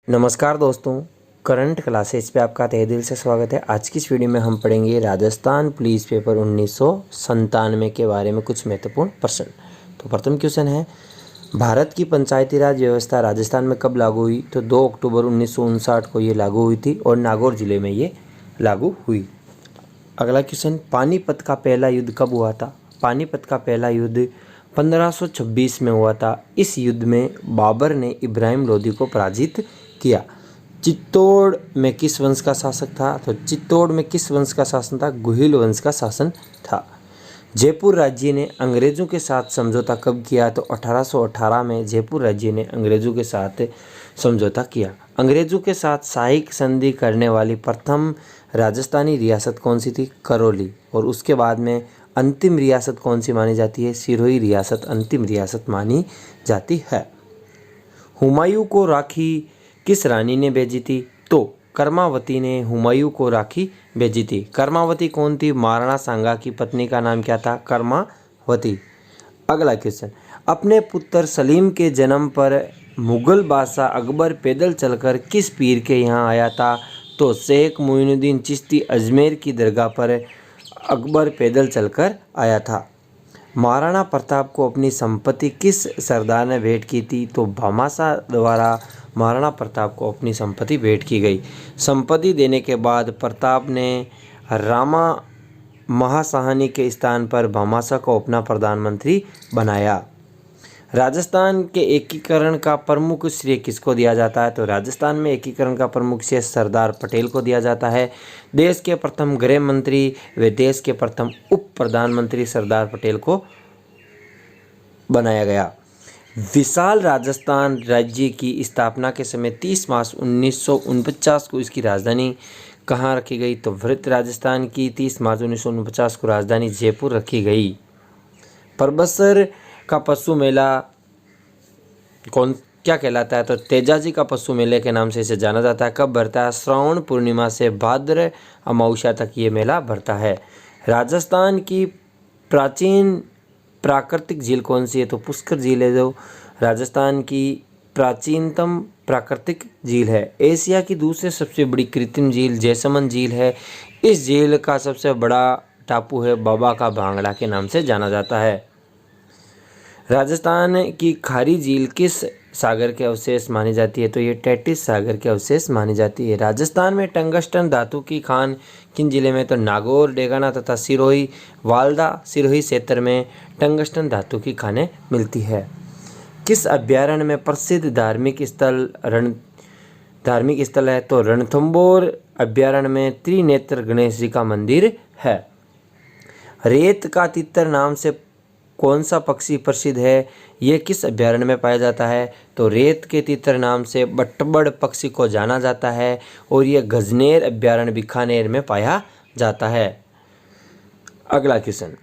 नमस्कार दोस्तों, current classes पे आपका तहे दिल से स्वागत है। आज की इस वीडियो में हम पढ़ेंगे राजस्थान पुलिस पेपर 1997 के बारे में कुछ महत्वपूर्ण प्रश्न। तो प्रथम क्वेश्चन है, भारत की पंचायती राज व्यवस्था राजस्थान में कब लागू हुई? तो 2 अक्टूबर 1959 को ये लागू हुई थी और नागौर जिले में ये लागू हुई। अगला क्वेश्चन, पानीपत का पहला युद्ध कब हुआ था? पानीपत का पहला युद्ध 1526 में हुआ था। इस युद्ध में बाबर ने इब्राहिम लोदी को पराजित किया। चित्तौड़ में किस वंश का शासक था? तो चित्तौड़ में किस वंश का शासन था? गुहिल वंश का शासन था। जयपुर राज्य ने अंग्रेजों के साथ समझौता कब किया? तो 1818 में जयपुर राज्य ने अंग्रेजों के साथ समझौता किया। अंग्रेजों के साथ सहायक संधि करने वाली प्रथम राजस्थानी रियासत कौन सी थी? करौली। और उसके बाद में अंतिम रियासत कौन सी मानी जाती है? सिरोही रियासत अंतिम रियासत मानी जाती है। हुमायूं को राखी किस रानी ने भेजी थी? तो कर्मावती ने हुमायूं को राखी भेजी थी। कर्मावती कौन थी? महाराणा सांगा की पत्नी का नाम क्या था? कर्मावती। अगला क्वेश्चन, अपने पुत्र सलीम के जन्म पर मुगल बादशाह अकबर पैदल चलकर किस पीर के यहाँ आया था? तो शेख मोइनुद्दीन चिश्ती अजमेर की दरगाह पर अकबर पैदल चलकर आया था। महाराणा प्रताप को अपनी संपत्ति किस सरदार ने भेंट की थी? तो भामाशाह द्वारा महाराणा प्रताप को अपनी संपत्ति भेंट की गई। संपत्ति देने के बाद प्रताप ने रामा महासाहनी के स्थान पर भामाशाह को अपना प्रधानमंत्री बनाया। राजस्थान के एकीकरण का प्रमुख श्रेय किसको दिया जाता है? तो राजस्थान में एकीकरण का प्रमुख श्रेय सरदार पटेल को दिया जाता है। देश के प्रथम गृह मंत्री व देश के प्रथम उप प्रधानमंत्री सरदार पटेल को बनाया गया। विशाल राजस्थान राज्य की स्थापना के समय 30 मार्च 1949 को इसकी राजधानी कहाँ रखी गई? तो वृत्त राजस्थान की 30 मार्च 1949 को राजधानी जयपुर रखी गई। परबसर का पशु मेला क्या कहलाता है? तो तेजाजी का पशु मेले के नाम से इसे जाना जाता है। कब भरता है? श्रावण पूर्णिमा से भाद्र अमावस्या तक ये मेला भरता है। राजस्थान की प्राचीन प्राकृतिक झील कौन सी है? तो पुष्कर झील है जो राजस्थान की प्राचीनतम प्राकृतिक झील है। एशिया की दूसरी सबसे बड़ी कृत्रिम झील जैसमंद झील है। इस झील का सबसे बड़ा टापू है बाबा का भांगड़ा के नाम से जाना जाता है। राजस्थान की खारी झील किस सागर के अवशेष मानी जाती है? तो ये टेटिस सागर के अवशेष मानी जाती है। राजस्थान में टंगस्टन धातु की खान किन जिले में? तो नागौर, डेगाना तथा सिरोही, वाल्दा सिरोही क्षेत्र में टंगस्टन धातु की खानें मिलती है। किस अभ्यारण्य में प्रसिद्ध धार्मिक स्थल है? तो रणथंभौर अभ्यारण्य में त्रिनेत्र गणेश जी का मंदिर है। रेत का तितर नाम से कौन सा पक्षी प्रसिद्ध है? ये किस अभ्यारण्य में पाया जाता है? तो रेत के तितर नाम से बटबड़ पक्षी को जाना जाता है और यह गजनेर अभ्यारण्य बीकानेर में पाया जाता है। अगला क्वेश्चन,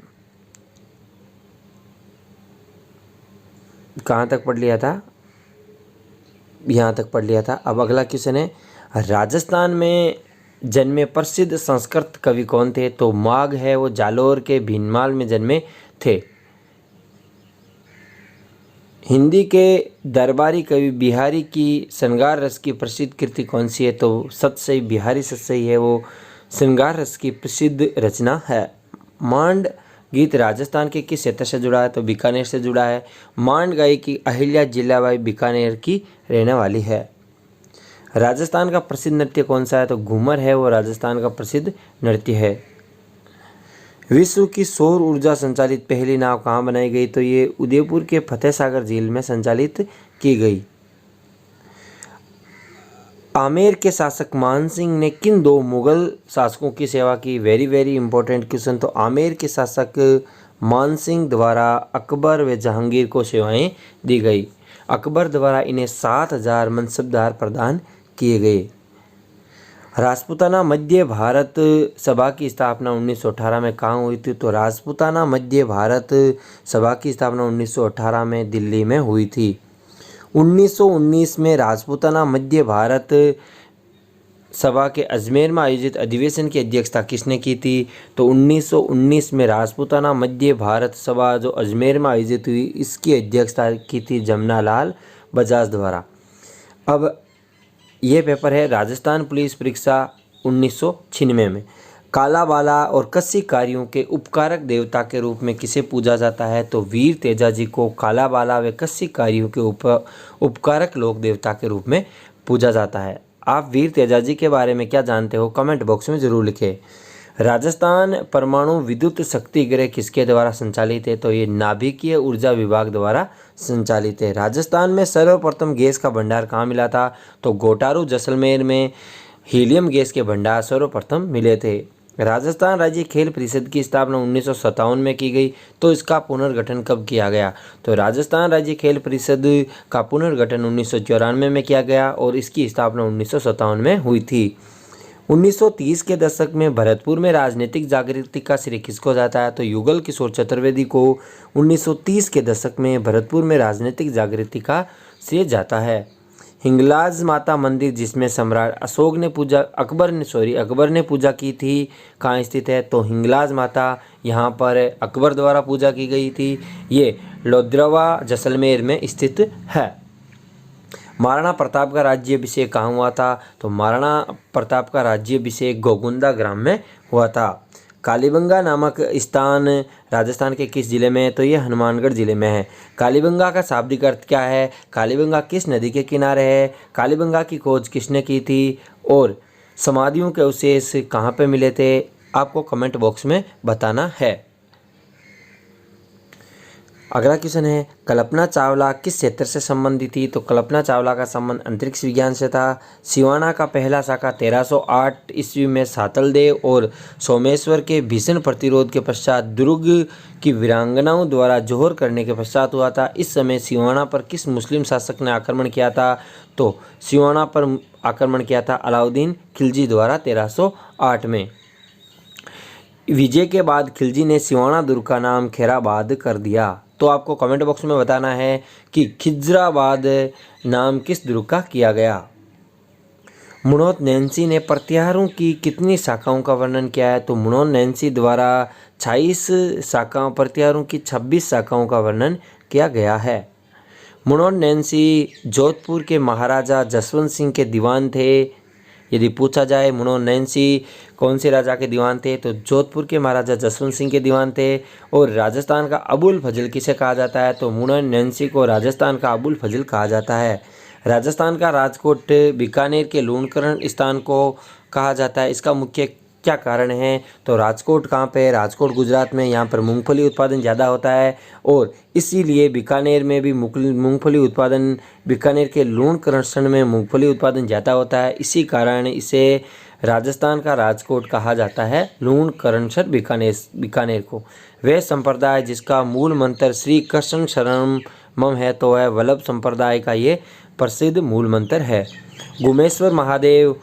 कहाँ तक पढ़ लिया था? यहाँ तक पढ़ लिया था। अब अगला क्वेश्चन है, राजस्थान में जन्मे प्रसिद्ध संस्कृत कवि कौन थे? तो माघ है, वो जालोर के भीनमाल में जन्मे थे। हिंदी के दरबारी कवि बिहारी की श्रृंगार रस की प्रसिद्ध कृति कौन सी है? तो सतसई बिहारी सतसई है, वो श्रृंगार रस की प्रसिद्ध रचना है। मांड गीत राजस्थान के किस क्षेत्र से जुड़ा है? तो बीकानेर से जुड़ा है। मांड गाई की अहिल्या जिलाबाई बीकानेर की रहने वाली है। राजस्थान का प्रसिद्ध नृत्य कौन सा है? तो घूमर है, वो राजस्थान का प्रसिद्ध नृत्य है। विश्व की सौर ऊर्जा संचालित पहली नाव कहाँ बनाई गई? तो ये उदयपुर के फतेह सागर झील में संचालित की गई। आमेर के शासक मान सिंह ने किन 2 मुगल शासकों की सेवा की? Very important question. तो आमेर के शासक मान सिंह द्वारा अकबर व जहांगीर को सेवाएं दी गई। अकबर द्वारा इन्हें 7000 मनसबदार प्रदान किए गए। राजपूताना मध्य भारत सभा की स्थापना 1918 में कहाँ हुई थी? तो राजपूताना मध्य भारत सभा की स्थापना 1918 में दिल्ली में हुई थी। 1919 में राजपूताना मध्य भारत सभा के अजमेर में आयोजित अधिवेशन की अध्यक्षता किसने की थी? तो 1919 में राजपूताना मध्य भारत सभा जो अजमेर में आयोजित हुई इसकी अध्यक्षता की थी जमनालाल बजाज द्वारा। अब ये पेपर है राजस्थान पुलिस परीक्षा 1996 में। काला बाला और कस्सी कार्यों के उपकारक देवता के रूप में किसे पूजा जाता है? तो वीर तेजाजी को काला बाला व कस्सी कार्यों के उपकारक लोक देवता के रूप में पूजा जाता है। आप वीर तेजाजी के बारे में क्या जानते हो? कमेंट बॉक्स में ज़रूर लिखें। राजस्थान परमाणु विद्युत शक्ति गृह किसके द्वारा संचालित है? तो ये नाभिकीय ऊर्जा विभाग द्वारा संचालित है। राजस्थान में सर्वप्रथम गैस का भंडार कहाँ मिला था? तो गोटारू जैसलमेर में हीलियम गैस के भंडार सर्वप्रथम मिले थे। राजस्थान राज्य खेल परिषद की स्थापना 1957 में की गई। तो इसका पुनर्गठन कब किया गया? तो राजस्थान राज्य खेल परिषद का पुनर्गठन 1994 में किया गया और इसकी स्थापना 1957 में हुई थी। 1930 के दशक में भरतपुर में राजनीतिक जागृति का श्रेय किसको जाता है? तो युगल किशोर चतुर्वेदी को 1930 के दशक में भरतपुर में राजनीतिक जागृति का श्रेय जाता है। हिंगलाज माता मंदिर जिसमें सम्राट अकबर ने पूजा की थी, कहाँ स्थित है? तो हिंगलाज माता यहाँ पर अकबर द्वारा पूजा की गई थी। ये लोद्रवा जैसलमेर में स्थित है। महाराणा प्रताप का राज्याभिषेक कहाँ हुआ था? तो महाराणा प्रताप का राज्याभिषेक गोगुंदा ग्राम में हुआ था। कालीबंगा नामक स्थान राजस्थान के किस जिले में है? तो ये हनुमानगढ़ जिले में है। कालीबंगा का शाब्दिक अर्थ क्या है? कालीबंगा किस नदी के किनारे है? कालीबंगा की खोज किसने की थी? और समाधियों के अवशेष कहाँ पे मिले थे? आपको कमेंट बॉक्स में बताना है। अगला क्वेश्चन है, कल्पना चावला किस क्षेत्र से संबंधित थी? तो कल्पना चावला का संबंध अंतरिक्ष विज्ञान से था। सिवाना का पहला शाखा 1308 ईस्वी में सातलदेव और सोमेश्वर के भीषण प्रतिरोध के पश्चात दुर्ग की वीरांगनाओं द्वारा जोहर करने के पश्चात हुआ था। इस समय सिवाना पर किस मुस्लिम शासक ने आक्रमण किया था? तो सिवाना पर आक्रमण किया था अलाउद्दीन खिलजी द्वारा 1308 में। विजय के बाद खिलजी ने सिवाना दुर्ग का नाम खैराबाद कर दिया। तो आपको कमेंट बॉक्स में बताना है कि खिजराबाद नाम किस दुर्ग का किया गया। मुणोत नैन्सी ने प्रत्याहारों की कितनी शाखाओं का वर्णन किया है? तो मुणोत नैन्सी द्वारा 26 शाखाओं प्रत्याहारों की 26 शाखाओं का वर्णन किया गया है। मुणोत नैन्सी जोधपुर के महाराजा जसवंत सिंह के दीवान थे। यदि पूछा जाए मुणोत नैन्सी कौन से राजा के दीवान थे? तो जोधपुर के महाराजा जसवंत सिंह के दीवान थे। और राजस्थान का अबुल फजल किसे कहा जाता है? तो मुणोत नैन्सी को राजस्थान का अबुल फजल कहा जाता है। राजस्थान का राजकोट बीकानेर के लूणकरण स्थान को कहा जाता है। इसका मुख्य क्या कारण है? तो राजकोट कहाँ पे है? राजकोट गुजरात में। यहाँ पर मूंगफली उत्पादन ज़्यादा होता है और इसीलिए बीकानेर में भी मूंगफली उत्पादन, बीकानेर के लूणकरण में मूंगफली उत्पादन ज़्यादा होता है। इसी कारण इसे राजस्थान का राजकोट कहा जाता है, लूणकरण बीकानेर को। वह संप्रदाय जिसका मूल मंत्र श्री कृष्ण शरणम है तो है वल्लभ संप्रदाय का ये प्रसिद्ध मूल मंत्र है। गुमेश्वर महादेव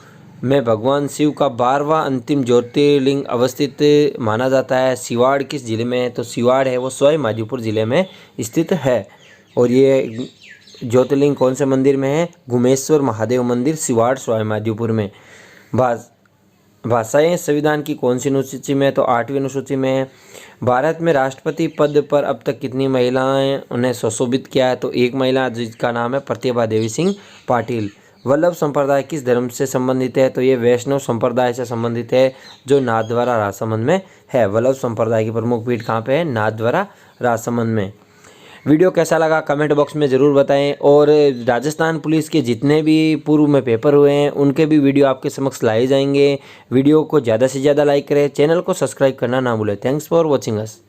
में भगवान शिव का 12वां अंतिम ज्योतिर्लिंग अवस्थित माना जाता है। सिवाड़ किस जिले में है? तो सिवाड़ है वो सवाई माधोपुर जिले में स्थित है। और ये ज्योतिर्लिंग कौन से मंदिर में है? गुमेश्वर महादेव मंदिर सिवाड़ सवाई माधोपुर में। भाषाएं संविधान की कौन सी अनुसूची में है? तो 8वीं अनुसूची में है। भारत में राष्ट्रपति पद पर अब तक कितनी महिलाएं उन्हें सुशोभित किया है? तो एक महिला जिसका नाम है प्रतिभा देवी सिंह पाटिल। वल्लभ संप्रदाय किस धर्म से संबंधित है? तो ये वैष्णव संप्रदाय से संबंधित है जो नाथद्वारा राजसमंद में है। वल्लभ संप्रदाय की प्रमुख पीठ कहाँ पे है? नाथद्वारा राजसमंद में। वीडियो कैसा लगा कमेंट बॉक्स में ज़रूर बताएं। और राजस्थान पुलिस के जितने भी पूर्व में पेपर हुए हैं उनके भी वीडियो आपके समक्ष लाए जाएंगे। वीडियो को ज़्यादा से ज़्यादा लाइक करें, चैनल को सब्सक्राइब करना ना भूलें। Thanks for watching us.